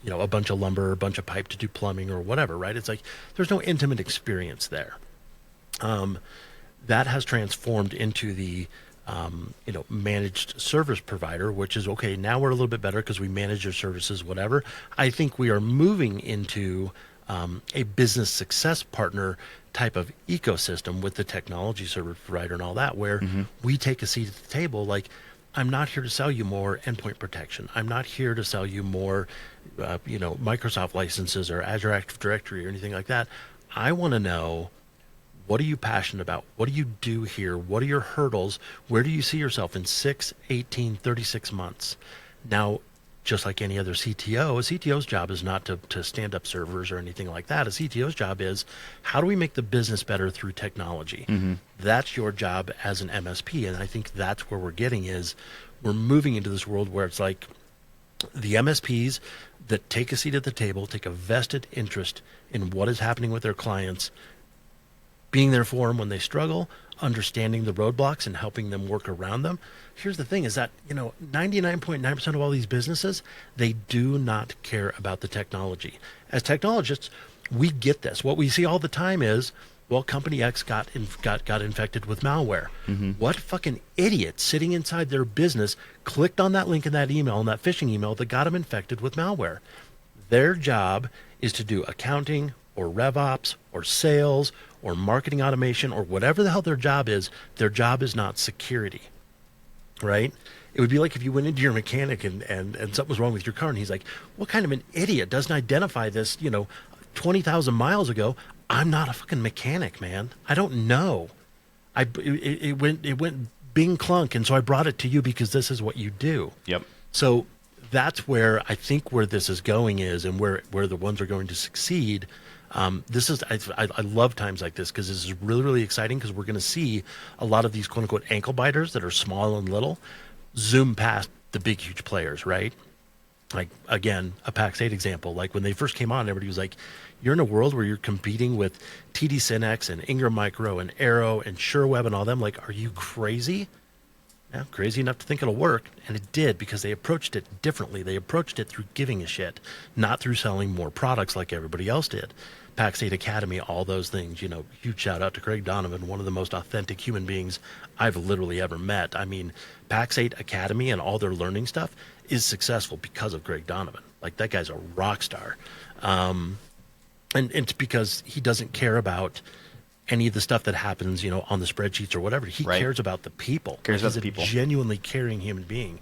a bunch of lumber, a bunch of pipe to do plumbing or whatever, right? It's like there's no intimate experience there. That has transformed into the managed service provider, which is okay. Now we're a little bit better because we manage your services, whatever. I think we are moving into a business success partner type of ecosystem with the technology service provider and all that, where we take a seat at the table. Like, I'm not here to sell you more endpoint protection. I'm not here to sell you more, Microsoft licenses or Azure Active Directory or anything like that. I want to know, what are you passionate about? What do you do here? What are your hurdles? Where do you see yourself in 6, 18, 36 months? Now, just like any other CTO, a CTO's job is not to stand up servers or anything like that. A CTO's job is, how do we make the business better through technology? That's your job as an MSP. And I think that's where we're getting is we're moving into this world where it's like the MSPs that take a seat at the table, take a vested interest in what is happening with their clients, being there for them when they struggle, understanding the roadblocks and helping them work around them. Here's the thing is that, 99.9% of all these businesses, they do not care about the technology. As technologists, we get this. What we see all the time is, well, company X got infected with malware. What fucking idiot sitting inside their business clicked on that link in that email, and that phishing email that got them infected with malware? Their job is to do accounting or RevOps or sales or marketing automation or whatever the hell their job is. Their job is not security, right? It would be like if you went into your mechanic and something was wrong with your car, and he's like, what kind of an idiot doesn't identify this, 20,000 miles ago? I'm not a fucking mechanic, man. I don't know. It went bing clunk, and so I brought it to you because this is what you do. Yep. So that's where I think where this is going is, and where the ones are going to succeed. This is I love times like this because this is really, really exciting, because we're going to see a lot of these quote unquote ankle biters that are small and little zoom past the big, huge players, right? Like, again, a Pax8 example. Like, when they first came on, everybody was like, you're in a world where you're competing with TD Synex and Ingram Micro and Arrow and SureWeb and all them. Like, are you crazy? Yeah, crazy enough to think it'll work. And it did, because they approached it differently. They approached it through giving a shit, not through selling more products like everybody else did. Pax8 Academy, all those things, huge shout out to Craig Donovan, one of the most authentic human beings I've literally ever met. I mean, Pax8 Academy and all their learning stuff is successful because of Craig Donovan. Like, that guy's a rock star. And it's because he doesn't care about any of the stuff that happens, on the spreadsheets or whatever. He cares about the people. Cares about the He's people. a genuinely caring human being.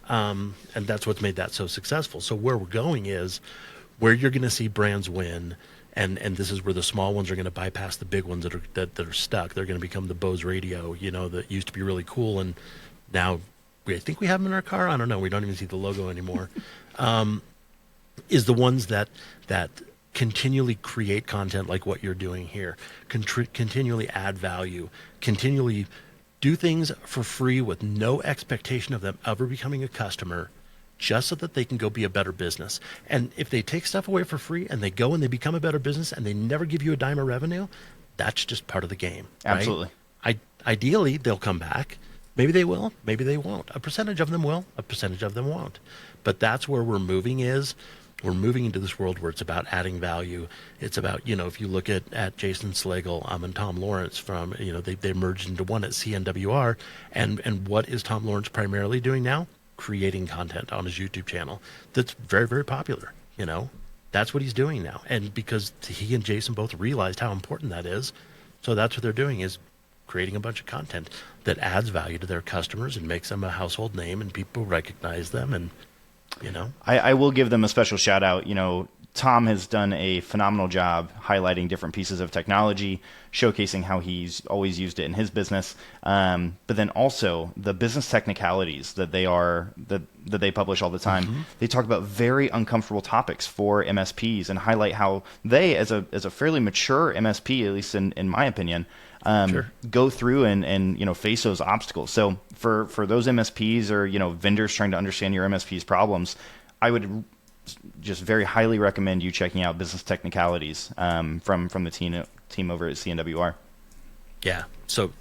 And that's what's made that so successful. So where we're going is where you're going to see brands win. And this is where the small ones are going to bypass the big ones that are stuck. They're going to become the Bose radio, that used to be really cool, and now I think we have them in our car. I don't know. We don't even see the logo anymore. Is the ones that continually create content like what you're doing here, continually add value, continually do things for free with no expectation of them ever becoming a customer, just so that they can go be a better business. And if they take stuff away for free and they go and they become a better business and they never give you a dime of revenue, that's just part of the game. Absolutely. Right? Ideally, they'll come back. Maybe they will, maybe they won't. A percentage of them will, a percentage of them won't. But that's where we're moving is. We're moving into this world where it's about adding value. It's about, if you look at Jason Slagle and Tom Lawrence from, they merged into one at CNWR. And what is Tom Lawrence primarily doing now? Creating content on his YouTube channel that's very, very popular. That's what he's doing now. And because he and Jason both realized how important that is, so that's what they're doing, is creating a bunch of content that adds value to their customers and makes them a household name, and people recognize them. And You know, I will give them a special shout out. Tom has done a phenomenal job highlighting different pieces of technology, showcasing how he's always used it in his business, but then also the business technicalities that they publish all the time. Mm-hmm. They talk about very uncomfortable topics for MSPs and highlight how they, as a fairly mature MSP, at least in my opinion, Sure. go through and face those obstacles. So for those MSPs or vendors trying to understand your MSP's problems, I would just very highly recommend you checking out Business Technicalities from the team over at CNWR. Yeah. So,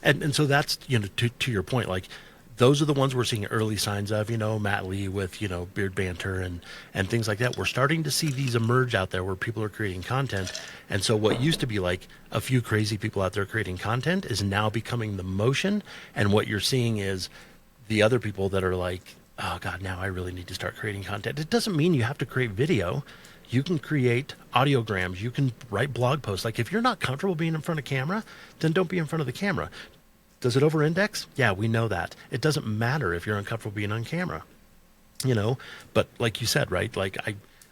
and so that's, to your point, like those are the ones we're seeing early signs of, Matt Lee with, Beard Banter and things like that. We're starting to see these emerge out there where people are creating content. And so what used to be like a few crazy people out there creating content is now becoming the motion. And what you're seeing is the other people that are like, oh God, now I really need to start creating content. It doesn't mean you have to create video. You can create audiograms. You can write blog posts. Like if you're not comfortable being in front of camera, then don't be in front of the camera. Does it over-index? Yeah, we know that. It doesn't matter if you're uncomfortable being on camera, But like you said, right? Like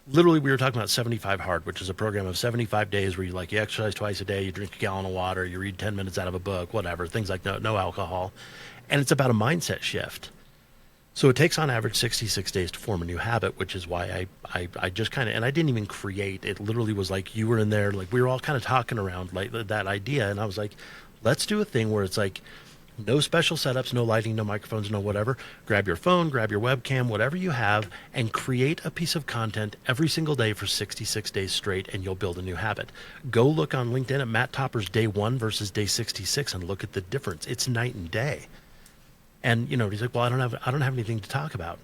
we were talking about 75 Hard, which is a program of 75 days where you exercise twice a day, you drink a gallon of water, you read 10 minutes out of a book, whatever, things like no alcohol. And it's about a mindset shift. So it takes on average 66 days to form a new habit, which is why I just kind of, and I didn't even create, it literally was like you were in there, like we were all kind of talking around like that idea. And I was like, let's do a thing where it's like no special setups, no lighting, no microphones, no whatever. Grab your phone, grab your webcam, whatever you have, and create a piece of content every single day for 66 days straight, and you'll build a new habit. Go look on LinkedIn at Matt Topper's day 1 versus day 66 and look at the difference. It's night and day. And, he's like, well, I don't have anything to talk about.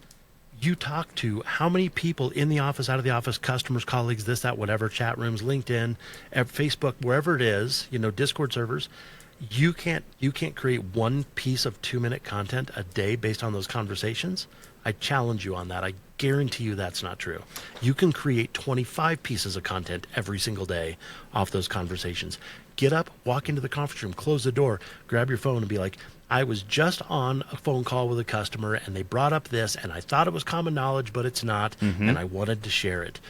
You talk to how many people in the office, out of the office, customers, colleagues, this, that, whatever, chat rooms, LinkedIn, Facebook, wherever it is, Discord servers. You can't create one piece of 2-minute content a day based on those conversations. I challenge you on that. I guarantee you that's not true. You can create 25 pieces of content every single day off those conversations. Get up, walk into the conference room, close the door, grab your phone and be like, I was just on a phone call with a customer and they brought up this and I thought it was common knowledge, but it's not. Mm-hmm. And I wanted to share it.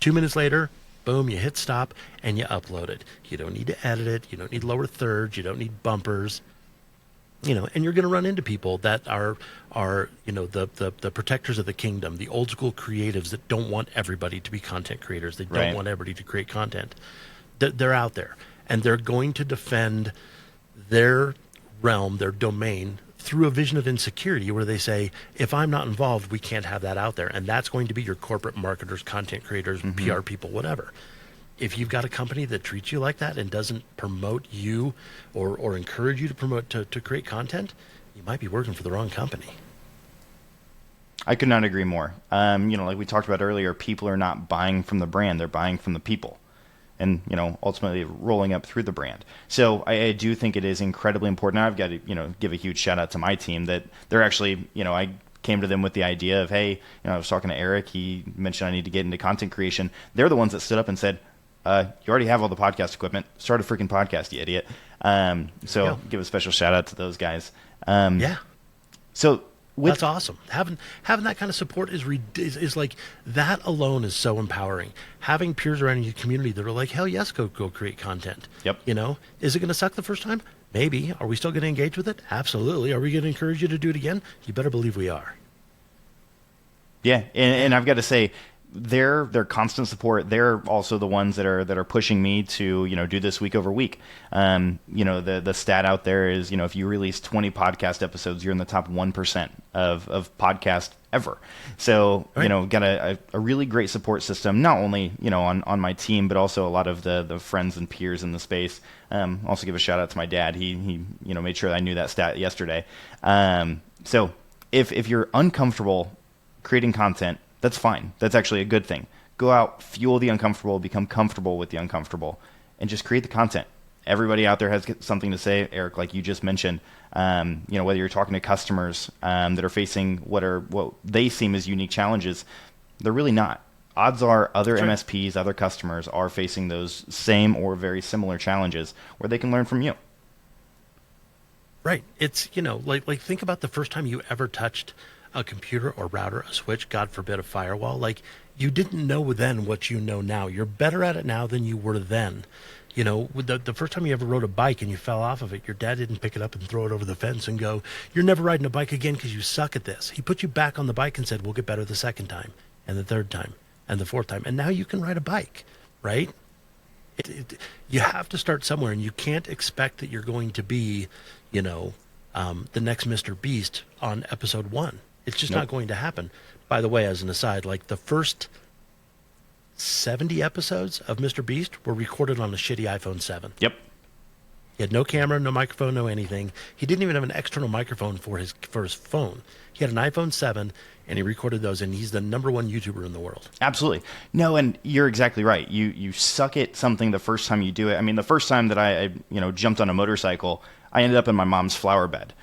2 minutes later, boom, you hit stop and you upload it. You don't need to edit it. You don't need lower thirds. You don't need bumpers. And you're going to run into people that are the protectors of the kingdom, the old school creatives that don't want everybody to be content creators. They don't want everybody to create content. They're out there and they're going to defend their realm, their domain, through a vision of insecurity where they say, if I'm not involved, we can't have that out there. And that's going to be your corporate marketers, content creators, Mm-hmm. PR people, whatever. If you've got a company that treats you like that and doesn't promote you or encourage you to promote to create content, you might be working for the wrong company. I could not agree more. Like we talked about earlier, people are not buying from the brand; they're buying from the people, and ultimately rolling up through the brand. So I do think it is incredibly important. I've got to give a huge shout out to my team that they're actually I came to them with the idea of, hey, I was talking to Erik. He mentioned I need to get into content creation. They're the ones that stood up and said, you already have all the podcast equipment. Start a freaking podcast, you idiot. So give a special shout out to those guys. Yeah. So that's awesome. Having that kind of support is like, that alone is so empowering. Having peers around in your community that are like, hell yes, go create content. Yep. Is it going to suck the first time? Maybe. Are we still going to engage with it? Absolutely. Are we going to encourage you to do it again? You better believe we are. Yeah. And I've got to say, their constant support, they're also the ones that are pushing me to do this week over week. The stat out there is if you release 20 podcast episodes, you're in the top 1% of podcast ever. So right. Got a really great support system, not only on my team, but also a lot of the friends and peers in the space. Also give a shout out to my dad. He made sure that I knew that stat yesterday. So if you're uncomfortable creating content, that's fine. That's actually a good thing. Go out, fuel the uncomfortable, become comfortable with the uncomfortable, and just create the content. Everybody out there has something to say, Erik, like you just mentioned. Whether you're talking to customers that are facing what they seem as unique challenges, they're really not. Odds are other MSPs, other customers are facing those same or very similar challenges where they can learn from you. Right. It's, like think about the first time you ever touched a computer or router, a switch, God forbid a firewall. Like, you didn't know then what you know now. You're better at it now than you were then. You know, the first time you ever rode a bike and you fell off of it, your dad didn't pick it up and throw it over the fence and go, "You're never riding a bike again because you suck at this." He put you back on the bike and said, "We'll get better the second time and the third time and the fourth time." And now you can ride a bike, right? You have to start somewhere, and you can't expect that you're going to be, you know, the next Mr. Beast on episode 1. It's just not going to happen. By the way, as an aside, like the first 70 episodes of Mr. Beast were recorded on a shitty iPhone 7. Yep. He had no camera, no microphone, no anything. He didn't even have an external microphone for his phone. He had an iPhone 7, and he recorded those, and he's the #1 YouTuber in the world. Absolutely. No, and you're exactly right. You suck at something the first time you do it. I mean, the first time that I jumped on a motorcycle, I ended up in my mom's flower bed.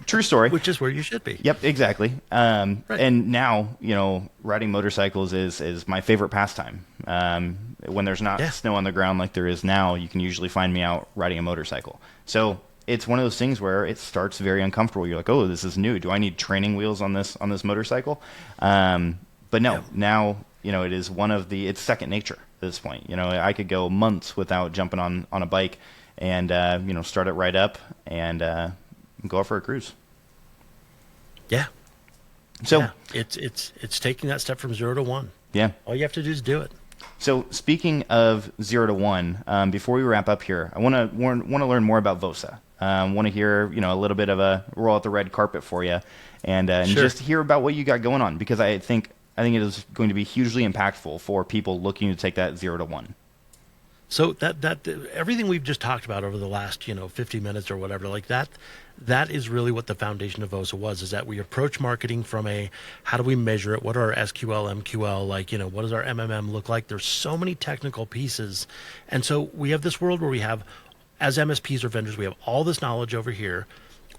True story. Which is where you should be. Yep, exactly. Right. And now, riding motorcycles is my favorite pastime. When there's not snow on the ground like there is now, you can usually find me out riding a motorcycle. So it's one of those things where it starts very uncomfortable. You're like, oh, this is new. Do I need training wheels on this motorcycle? But no, now, it is it's second nature at this point. I could go months without jumping on a bike and, start it right up and go out for a cruise. Yeah. So it's taking that step from 0 to 1. Yeah. All you have to do is do it. So speaking of 0 to 1, before we wrap up here, I want to learn more about Vosa. Want to hear a little bit of a roll out the red carpet for you, and Sure. just hear about what you got going on, because I think it is going to be hugely impactful for people looking to take that 0 to 1. So that everything we've just talked about over the last 50 minutes or whatever, like that is really what the foundation of Vosa was, is that we approach marketing from a how do we measure it, what are our SQL, MQL, what does our MMM look like? There's so many technical pieces, and so we have this world where we have, as MSPs or vendors, we have all this knowledge over here.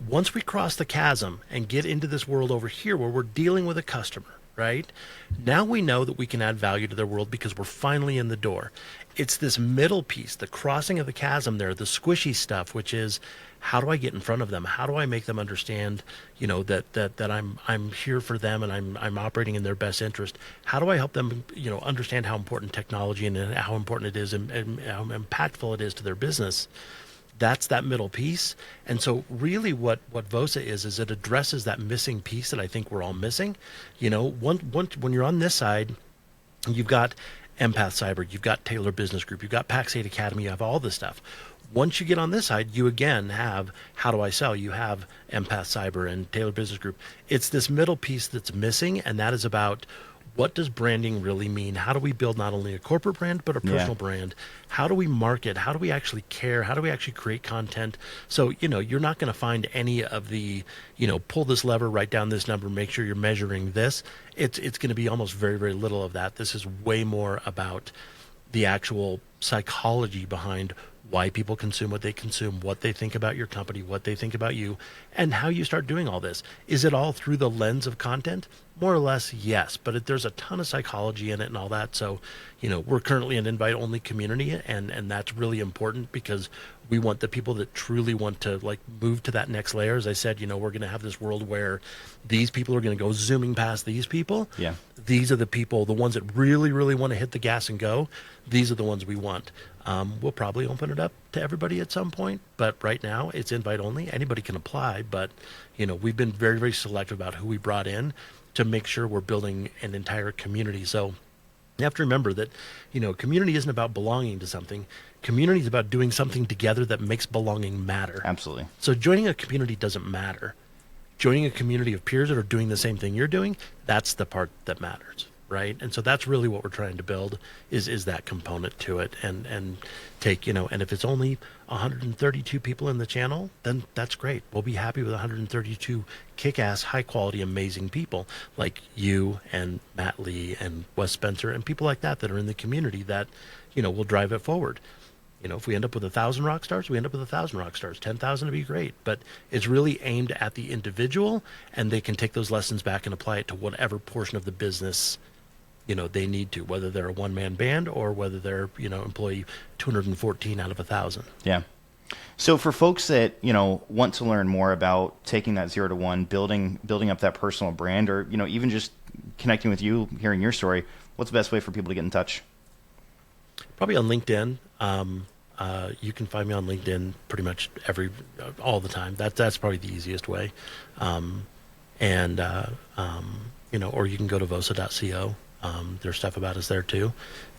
Once we cross the chasm and get into this world over here where we're dealing with a customer, right? Now we know that we can add value to their world because we're finally in the door. It's this middle piece, the crossing of the chasm there, the squishy stuff, which is how do I get in front of them? How do I make them understand, that I'm here for them and I'm operating in their best interest? How do I help them, understand how important technology and how important it is and how impactful it is to their business? That's that middle piece. And so really what Vosa is it addresses that missing piece that I think we're all missing. When you're on this side, you've got Empath Cyber, you've got Taylor Business Group, you've got Pax8 Academy, you have all this stuff. Once you get on this side, you again have how do I sell? You have Empath Cyber and Taylor Business Group. It's this middle piece that's missing, and that is about what does branding really mean? How do we build not only a corporate brand, but a personal brand? How do we market? How do we actually care? How do we actually create content? So, you're not going to find any of the, pull this lever, write down this number, make sure you're measuring this. It's going to be almost very, very little of that. This is way more about the actual psychology behind why people consume what they consume, what they think about your company, what they think about you, and how you start doing all this. Is it all through the lens of content? More or less, yes, but there's a ton of psychology in it and all that. So, we're currently an invite-only community, and that's really important because we want the people that truly want to move to that next layer. As I said, we're going to have this world where these people are going to go zooming past these people. Yeah. These are the people, the ones that really, really want to hit the gas and go. These are the ones we want. We'll probably open it up to everybody at some point, but right now it's invite only. Anybody can apply, but we've been very, very selective about who we brought in to make sure we're building an entire community. So you have to remember that, community isn't about belonging to something. Community is about doing something together that makes belonging matter. Absolutely. So joining a community doesn't matter. Joining a community of peers that are doing the same thing you're doing, that's the part that matters, right? And so that's really what we're trying to build is that component to it, and take, and if it's only 132 people in the channel, then that's great. We'll be happy with 132 kick-ass, high-quality, amazing people like you and Matt Lee and Wes Spencer and people like that are in the community that, will drive it forward. If we end up with 1,000 rock stars, we end up with 1,000 rock stars. 10,000 would be great, but it's really aimed at the individual, and they can take those lessons back and apply it to whatever portion of the business they need to, whether they're a one-man band or whether they're employee 214 out of 1,000. Yeah. So for folks that, want to learn more about taking that 0 to 1, building up that personal brand, or, even just connecting with you, hearing your story, what's the best way for people to get in touch? Probably on LinkedIn. You can find me on LinkedIn pretty much all the time. That's probably the easiest way. And or you can go to vosa.co. There's stuff about us there too.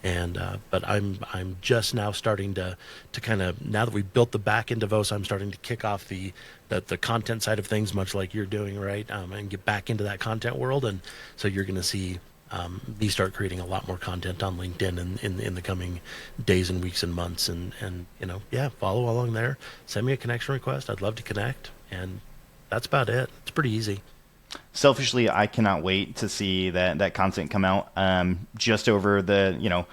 And but I'm just now starting to kind of, now that we've built the back end of Vosa, I'm starting to kick off the content side of things, much like you're doing, right? And get back into that content world. And so you're going to see me start creating a lot more content on LinkedIn in the coming days and weeks and months. And follow along there. Send me a connection request. I'd love to connect. And that's about it. It's pretty easy. Selfishly, I cannot wait to see that content come out. Just over the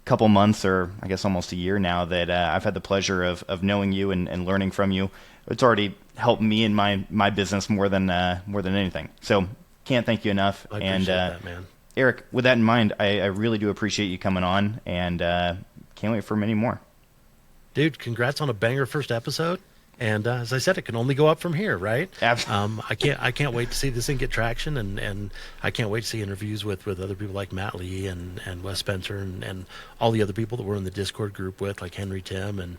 couple months, or I guess almost a year now, that I've had the pleasure of knowing you and learning from you. It's already helped me in my business more than anything. So can't thank you enough. I appreciate that, man. Erik, with that in mind, I really do appreciate you coming on, and can't wait for many more. Dude, congrats on a banger first episode. And as I said, it can only go up from here, right? Absolutely. I can't wait to see this thing get traction, and I can't wait to see interviews with other people like Matt Lee and Wes Spencer and all the other people that we're in the Discord group with, like Henry Tim, and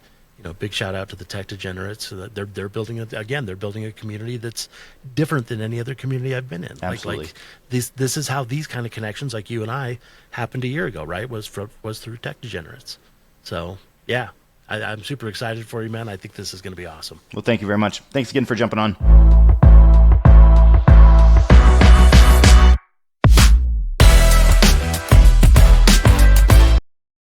big shout out to the Tech Degenerates. So that they're building they're building a community that's different than any other community I've been in. Absolutely. Like this is how these kind of connections, like you and I, happened a year ago, right? Was through Tech Degenerates. So yeah. I'm super excited for you, man. I think this is going to be awesome. Well, thank you very much. Thanks again for jumping on.